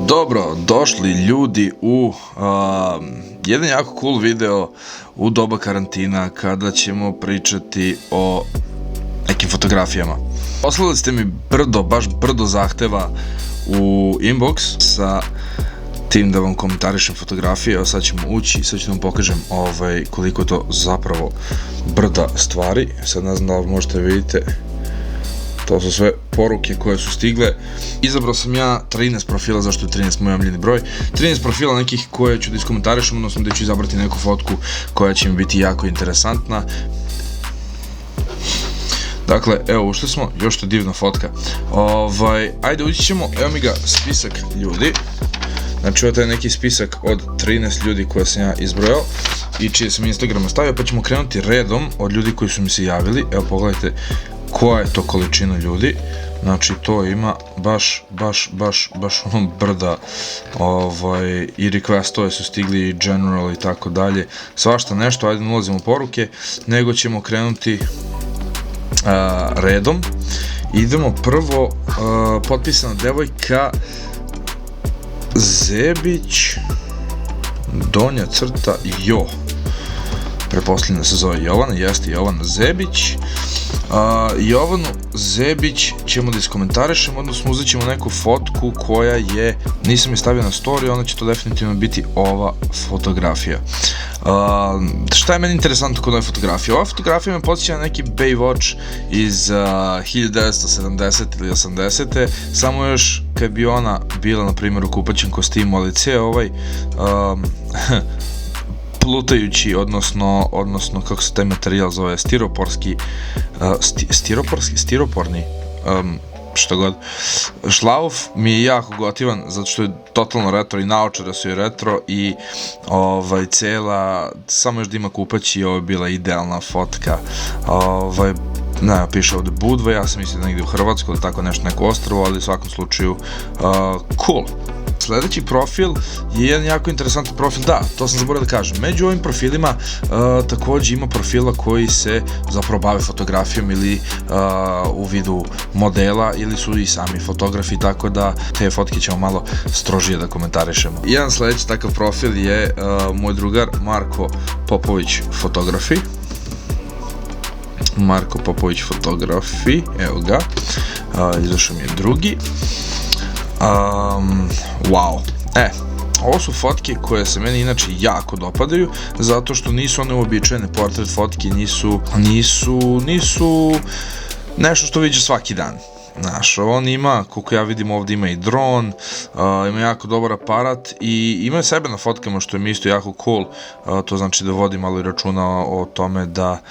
Dobro, došli ljudi u jedan jako cool video u doba karantina kada ćemo pričati o nekim fotografijama. Poslali ste mi baš brdo zahteva u inbox sa tim da vam komentarišem fotografije. Evo sad ćemo ući i sad ću vam pokažem koliko je to zapravo brda stvari. Sad ne znam da li možete vidite. To su sve poruke koje su stigle. Izabrao sam ja 13 profila, zašto je 13 moj omiljeni broj. 13 profila nekih koje ću da iskomentarišem, odnosno da ću izabrati neku fotku koja će mi biti jako interesantna. Dakle, evo ušli smo, još to je divna fotka. Ajde ući ćemo, evo mi ga spisak ljudi. Znači ovo je neki spisak od 13 ljudi koje sam ja izbrojao i čije sam Instagrama stavio, pa ćemo krenuti redom od ljudi koji su mi se javili. Evo pogledajte koja je to količina ljudi. Znači to ima baš ono brda i requestove su stigli i general i tako dalje, svašta nešto. Ajde ne ulazimo u poruke, nego ćemo krenuti redom. Idemo prvo, potpisana devojka Zebić donja crta Jo, pretpostavljam da se zove Jovana, jeste Jovana Zebić. Jovanu Zebić ćemo da iskomentarišemo, odnosno uzet ćemo neku fotku koja je, nisam je stavio na story, onda će to definitivno biti ova fotografija. Šta je meni interesantno kod ove fotografije? Ova fotografija me podsjeća na neki Baywatch iz 1970 ili 80. Samo još kad bi ona bila, na primjer, u kupaćem kostimu, ali cijel plutajući, odnosno kako se taj materijal zove, stiroporni, što god, šlauf mi je jako gotivan, zato što je totalno retro i naočare su i retro i cela, samo još da ima kupaći, ovo je bila idealna fotka. Ne, piše ovde Budva, ja sam mislio negdje u Hrvatskoj ili tako nešto, neko ostrvo, ali u svakom slučaju cool. Sledeći profil je jedan jako interesantan profil, da, to sam zaboravio da kažem. Među ovim profilima takođe ima profila koji se zapravo bave fotografijom ili u vidu modela ili su i sami fotografi, tako da te fotke ćemo malo strožije da komentarišemo. Jedan sledeći takav profil je moj drugar Marko Popović fotografi. Marko Popović fotografi, evo ga, izašao mi je drugi. Wow, ovo su fotke koje se meni inače jako dopadaju, zato što nisu one uobičajene portret fotke, nisu nešto što vidiš svaki dan. Znaš, on ima, koliko ja vidim ovdje, ima i dron, ima jako dobar aparat i ima sebe na fotkama, što je mi isto jako cool. To znači da vodi malo i računa o tome da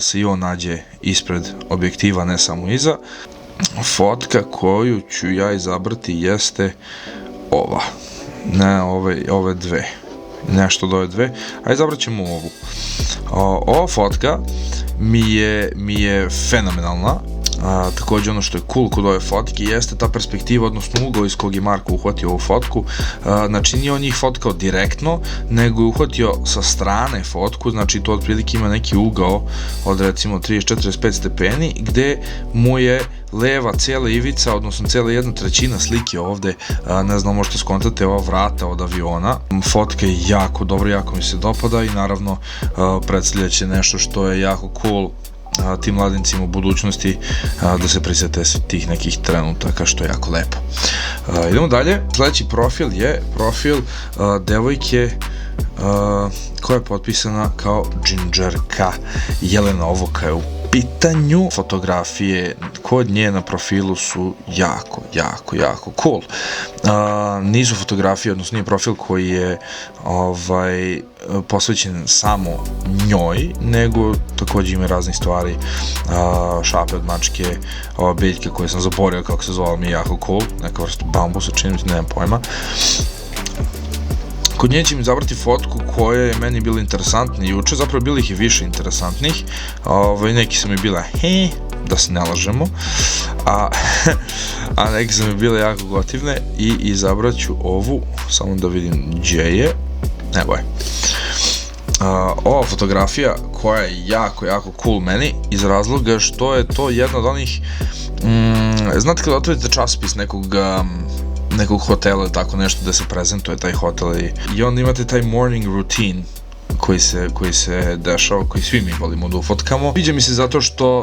se i on nađe ispred objektiva, ne samo iza. Fotka koju ću ja izabrati jeste ova, ne ove dve, nešto od ove dve, a izabrat ćemo ovu. Ova fotka mi je fenomenalna. Takođe ono što je cool kod ove fotke jeste ta perspektiva, odnosno ugao iz kog je Marko uhvatio ovu fotku. Znači nije on njih fotkao direktno, nego je uhvatio sa strane fotku, znači to otprilike ima neki ugao od recimo 30-45 stepeni, gde mu je leva cijela ivica, odnosno cijela 1/3 slike ovde, ne znam, možete skontate ova vrata od aviona. Fotka je jako dobra, jako mi se dopada i naravno predstavljaće nešto što je jako cool tim mladincima u budućnosti, da se prisete tih nekih trenutaka, što je jako lepo. Idemo dalje. Sledeći profil je profil devojke koja je potpisana kao Džinđerka. Jelena Ovoka je u pitanju. Fotografije kod nje na profilu su jako cool. Nisu fotografije, odnosno nije profil koji je posvećen samo njoj, nego takođe ima raznih stvari, šape od mačke, ova biljka koju sam zaboravio kako se zvala, mi je jako cool, neka vrsta bambusa, čini mi se, nemam pojma. Kod nje ćemo izabrati fotku koja je meni bila interesantna juče, zapravo bilo ih i više interesantnih, neki su mi bila da se ne lažemo, a neki su mi bile jako gotivne i izabrat ću ovu, samo da vidim gdje je, evo je. Ova fotografija koja je jako cool meni iz razloga što je to jedna od onih, znate kada otvorite časopis nekog nekog hotela ili tako nešto da se prezentuje taj hotel i onda imate taj morning routine koji se dešava, koji svi mi volimo da ufotkamo. Viđa mi se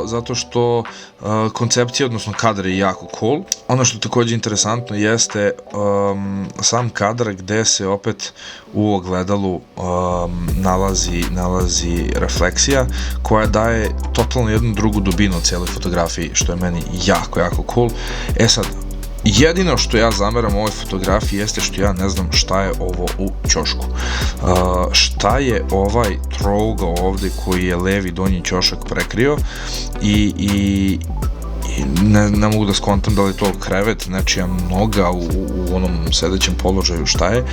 zato što koncepcija, odnosno kadar je jako cool. Ono što takođe interesantno jeste sam kadar gde se opet u ogledalu nalazi refleksija koja daje totalno jednu drugu dubinu u cijeloj fotografiji, što je meni jako cool. E sad, jedino što ja zameram ovoj fotografiji jeste što ja ne znam šta je ovo u ćošku. Šta je ovaj trougao ovde koji je levi donji ćošak prekrio i ne mogu da skontam da li je to krevet, nečija noga u onom sedećem položaju, šta je.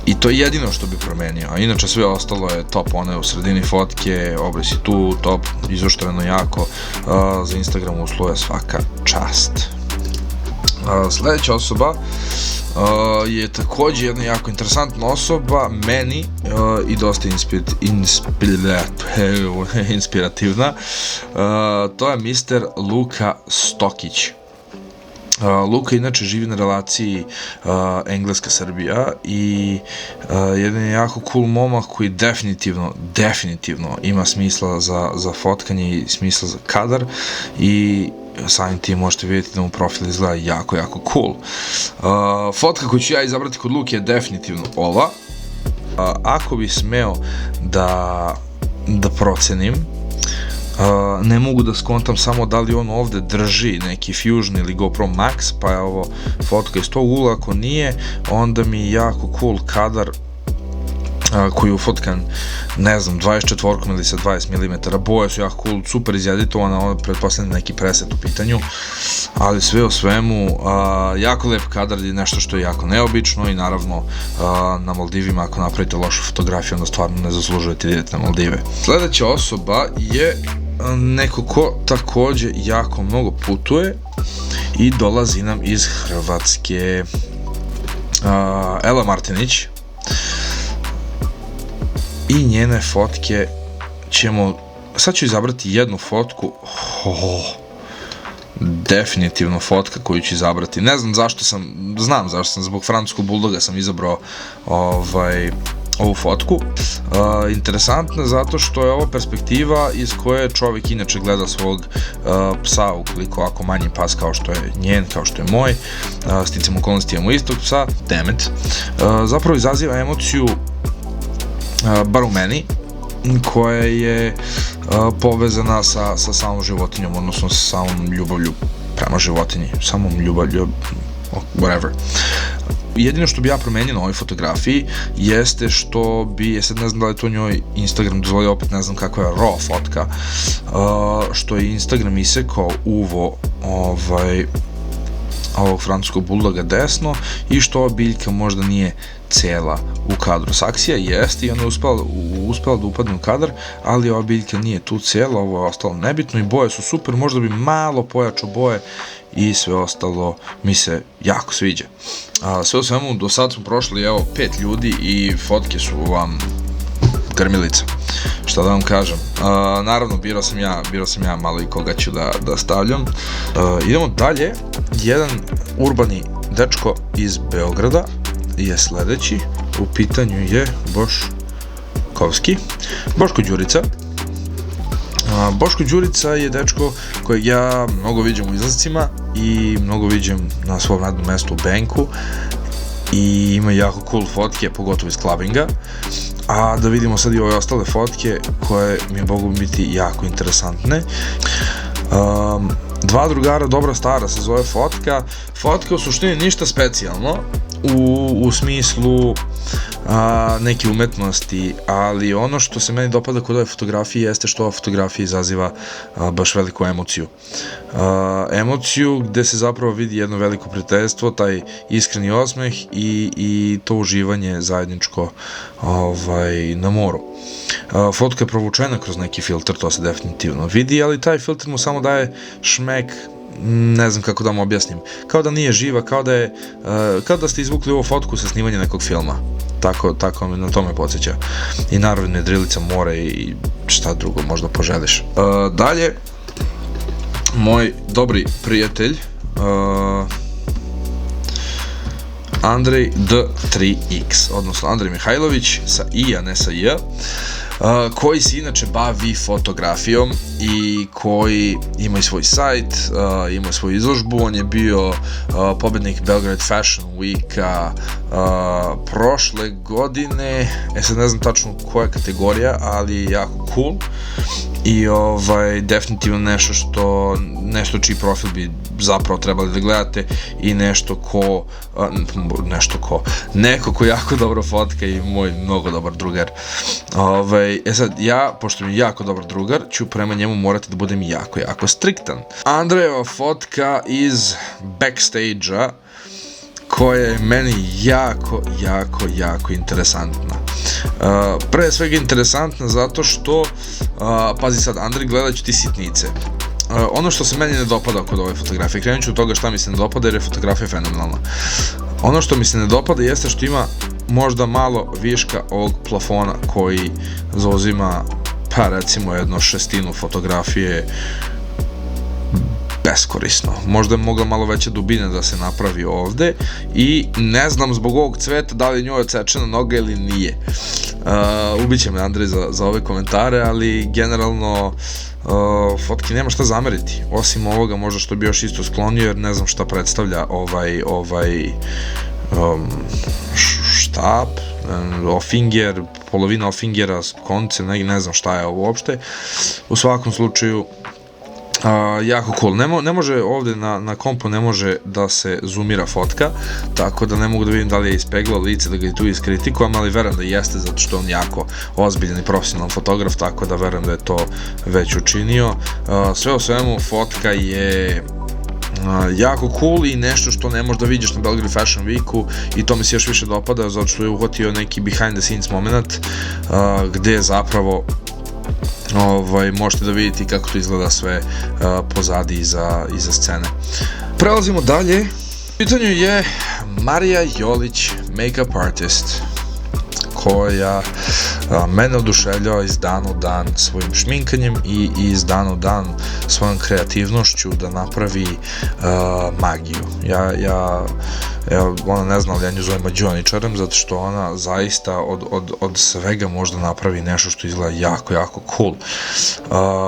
I to je jedino što bi promenio, a inače sve ostalo je top, one u sredini fotke, obris je tu, top, izoštreno jako, za Instagram usluje svaka čast. Sledeća osoba je takođe jedna jako interesantna osoba, meni i dosta inspirativna. To je Mr. Luka Stokić. Luka inače živi na relaciji Engleska-Srbija i jedan je jako cool momak koji definitivno ima smisla za fotkanje i smisla za kadar i samim tim možete vidjeti da mu profil izgleda jako cool. Fotka koju ću ja izabrati kod Luke je definitivno ova. Ako bi smeo da procenim, ne mogu da skontam samo da li on ovde drži neki Fusion ili GoPro Max, pa je ovo fotka iz tog ugla. Ako nije, onda mi je jako cool kadar koji je ufotkan, ne znam, 24 ili sa 20 mm, boje su jako cool, super izeditovana, ono pretpostavljam neki preset u pitanju, ali sve o svemu, jako lep kadar je nešto što je jako neobično i naravno na Maldivima ako napravite lošu fotografiju onda stvarno ne zaslužujete da idete na Maldive. Sledeća osoba je neko ko takođe jako mnogo putuje i dolazi nam iz Hrvatske. Ela Martinić. I njene fotke sad ću izabrati jednu fotku, definitivno fotka koju ću izabrati, ne znam zašto znam zašto sam, zbog francuskog buldoga sam izabrao ovu fotku. Interesantna zato što je ovo perspektiva iz koje čovjek inače gleda svog psa, ukoliko ako manji pas kao što je njen, kao što je moj, sticam okolnosti imamo istog psa, dammit, zapravo izaziva emociju, bar u meni, koja je povezana sa samom životinjom, odnosno sa samom ljubavlju prema životinji, samom ljubavlju, whatever. Jedino što bi ja promenio na ovoj fotografiji jeste što bi, sad ne znam da li to njoj Instagram dozvolio, opet ne znam kakva je raw fotka, što je Instagram isekao uvo ovog francuskog buldoga desno i što ova biljka možda nije cela u kadru. Saksija jeste i ona je uspela da upadne u kadar, ali ova biljka nije tu cela, ovo je ostalo nebitno i boje su super, možda bi malo pojačao boje i sve ostalo mi se jako sviđa. Sve u svemu, do sad smo prošli 5 ljudi i fotke su vam grmilica, šta da vam kažem. Naravno, birao sam ja malo i koga ću da stavljam. Idemo dalje, jedan urbani dečko iz Beograda je sledeći, u pitanju je Boško Đurica. Boško Đurica je dečko kojeg ja mnogo viđam u izlazcima i mnogo viđam na svom radnom mestu u Benku i ima jako cool fotke, pogotovo iz klabinga. A da vidimo sad i ove ostale fotke koje mi mogu biti jako interesantne. Dva drugara, dobra stara se zove fotka. Fotka u suštini ništa specijalno u smislu neke umetnosti, ali ono što se meni dopada kod ove fotografije jeste što ova fotografija izaziva baš veliku emociju. Emociju gde se zapravo vidi jedno veliko prijateljstvo, taj iskreni osmeh i to uživanje zajedničko na moru. Fotka je provučena kroz neki filter, to se definitivno vidi, ali taj filter mu samo daje šmek, ne znam kako da vam objasnim, kao da nije živa, kao da ste izvukli ovu fotku sa snimanja nekog filma, tako na to me podsjeća. I naravno je drilica more i šta drugo možda poželiš. Dalje, moj dobri prijatelj Andrej D3X, odnosno Andrej Mihajlović sa I, a ne sa J, koji se inače bavi fotografijom i koji ima i svoj sajt, ima svoju izložbu. On je bio pobednik Belgrade Fashion Weeka prošle godine, sad ne znam tačno koja kategorija, ali jako cool i definitivno nešto čiji profil bi zapravo trebali da gledate i neko ko jako dobro fotka i moj mnogo dobar drugar. Sad, ja, pošto mi je jako dobar drugar, ću prema njemu morati da budem jako striktan. Andrejeva fotka iz backstage-a, koja je meni jako interesantna. Pre svega interesantna zato što, pazi sad, Andrej, gledat ću ti sitnice. Ono što se meni ne dopada kod ove fotografije, krenut ću od toga šta mi se ne dopada jer je fotografija fenomenalna. Ono što mi se ne dopada jeste što ima možda malo viška ovog plafona koji zauzima, pa recimo, jedno šestinu fotografije beskorisno. Možda je mogla malo veća dubina da se napravi ovde i ne znam zbog ovog cveta da li je njoj odsečena noga ili nije. Ubiće me Andrej za ove komentare, ali generalno fotki nema šta zameriti, osim ovoga možda što bi još isto sklonio, jer ne znam šta predstavlja štap, ofinger, polovina ofingera, konce, ne znam šta je ovo uopšte. U svakom slučaju jako cool. Ne može ovde na kompu ne može da se zoomira fotka, tako da ne mogu da vidim da li je ispeglao lice da ga i tu iskritikujem, ali verujem da jeste zato što on jako ozbiljan i profesionalan fotograf, tako da verujem da je to već učinio. Sve u svemu, fotka je jako cool i nešto što ne možeš da vidiš na Belgrade Fashion Weeku i to mi se još više dopada zato što je uhvatio neki behind the scenes moment gde je zapravo možete da vidite kako to izgleda sve pozadi iza scene. Prelazimo dalje. U pitanju je Marija Jolić, make-up artist, koja mene oduševljava iz dana u dan svojim šminkanjem i iz dana u dan svojom kreativnošću da napravi magiju. Ona ne zna, ali ja nju zovem mađioničarem, zato što ona zaista od svega možda napravi nešto što izgleda jako cool.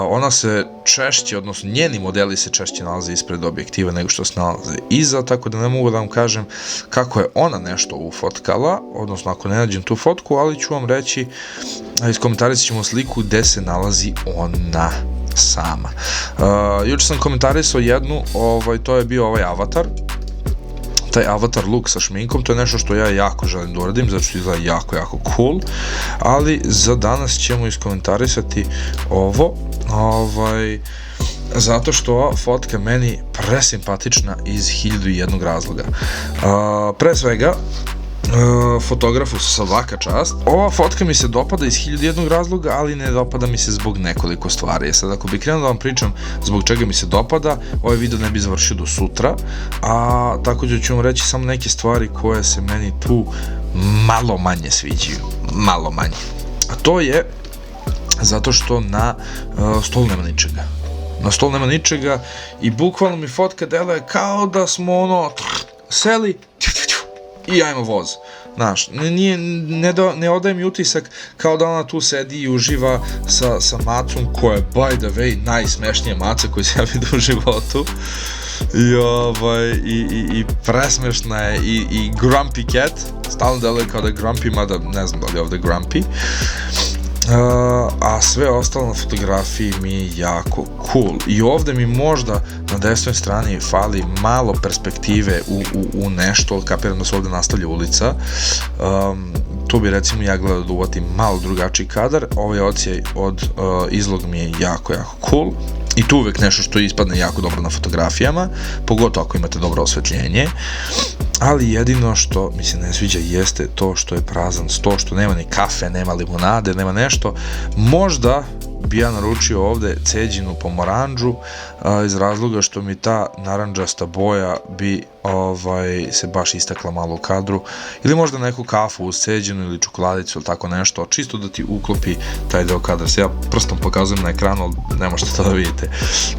Ona se češće, odnosno njeni modeli se češće nalaze ispred objektiva nego što se nalaze iza, tako da ne mogu da vam kažem kako je ona nešto ufotkala, odnosno ako ne nađem tu fotku, ali ću vam reći, iskomentarisat ćemo sliku gde se nalazi ona sama. Juče sam komentarisao jednu, to je bio ovaj avatar, taj avatar look sa šminkom, to je nešto što ja jako želim da uradim, zato što izgleda jako cool, ali za danas ćemo iskomentarisati ovo, zato što ova fotka meni presimpatična iz 1001 razloga. Pre svega, fotografu svaka čast. Ova fotka mi se dopada iz 1001 razloga, ali ne dopada mi se zbog nekoliko stvari. Sad, ako bi krenuo da vam pričam zbog čega mi se dopada, ovaj video ne bi završio do sutra, a također ću vam reći samo neke stvari koje se meni tu malo manje sviđaju. Malo manje. A to je zato što na stolu nema ničega. Na stolu nema ničega i bukvalno mi fotka deluje kao da smo seli i ajmo voz. Znaš, ne odaje mi utisak kao da ona tu sedi i uživa sa macom koja je, by the way, najsmešnija maca koju se ja vidio u životu. I presmešna je i grumpy cat, stalno deluje kao da je grumpy, mada ne znam da li je ovde grumpy. A sve ostalo na fotografiji mi je jako cool i ovde mi možda na desnoj strani fali malo perspektive u nešto, kapiram da se ovde nastavlja ulica. Tu bi recimo ja gledao da uvatim malo drugačiji kadar. Ovaj odsjaj od izlog mi je jako cool i tu uvek nešto što ispadne jako dobro na fotografijama, pogotovo ako imate dobro osvetljenje, ali jedino što mi se ne sviđa jeste to što je prazan sto, što nema ni kafe, nema limunade, nema nešto. Možda bi ja naručio ovde ceđinu pomoranđu iz razloga što mi ta narandžasta boja bi se baš istakla malo u kadru, ili možda neku kafu uz ceđinu ili čokoladicu ili tako nešto, čisto da ti uklopi taj deo kadra. Se ja prstom pokazujem na ekranu, ali ne možete to da vidite,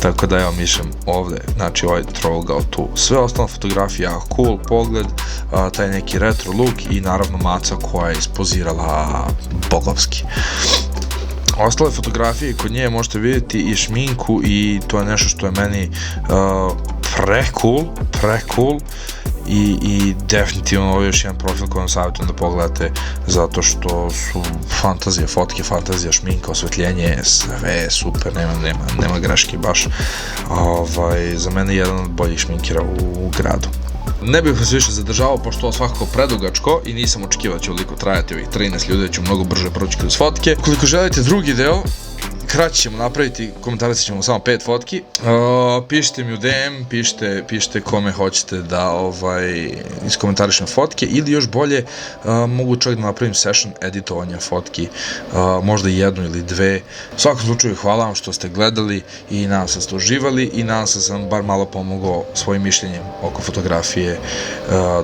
tako da ja mišem ovde, znači ovaj trougao tu. Sve ostalo fotografije jako cool, pogled, taj neki retro look i naravno maca koja je ispozirala bogovski. Ostale fotografije kod nje možete vidjeti i šminku i to je nešto što je meni pre-cool i definitivno ovo je još jedan profil koji vam savjetujem da pogledate zato što su fantazija fotke, fantazija šminka, osvetljenje, sve super, nema greške baš. Za mene je jedan od boljih šminkera u gradu. Ne bih vas više zadržavao, pošto ovo svakako predugačko i nisam očekivao da će ovoliko trajati ovih 13 ljudi, da ću mnogo brže proći kroz fotke. Ukoliko želite drugi deo, kraće ćemo napraviti, komentarisat ćemo samo 5 fotki. Pišite mi u DM, pišite kome hoćete da iskomentarišem fotke, ili još bolje, mogu čak da napravim session editovanja fotki, možda jednu ili dve. U svakom slučaju hvala vam što ste gledali i nadam se da ste uživali i nadam se da sam bar malo pomogao svojim mišljenjem oko fotografije.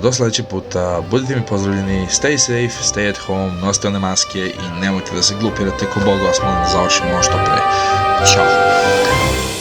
Do sledećeg puta, budite mi pozdravljeni, stay safe, stay at home, nosite one maske i nemojte da se glupirate ko Boga vas molim da završimo što pre. Ćao!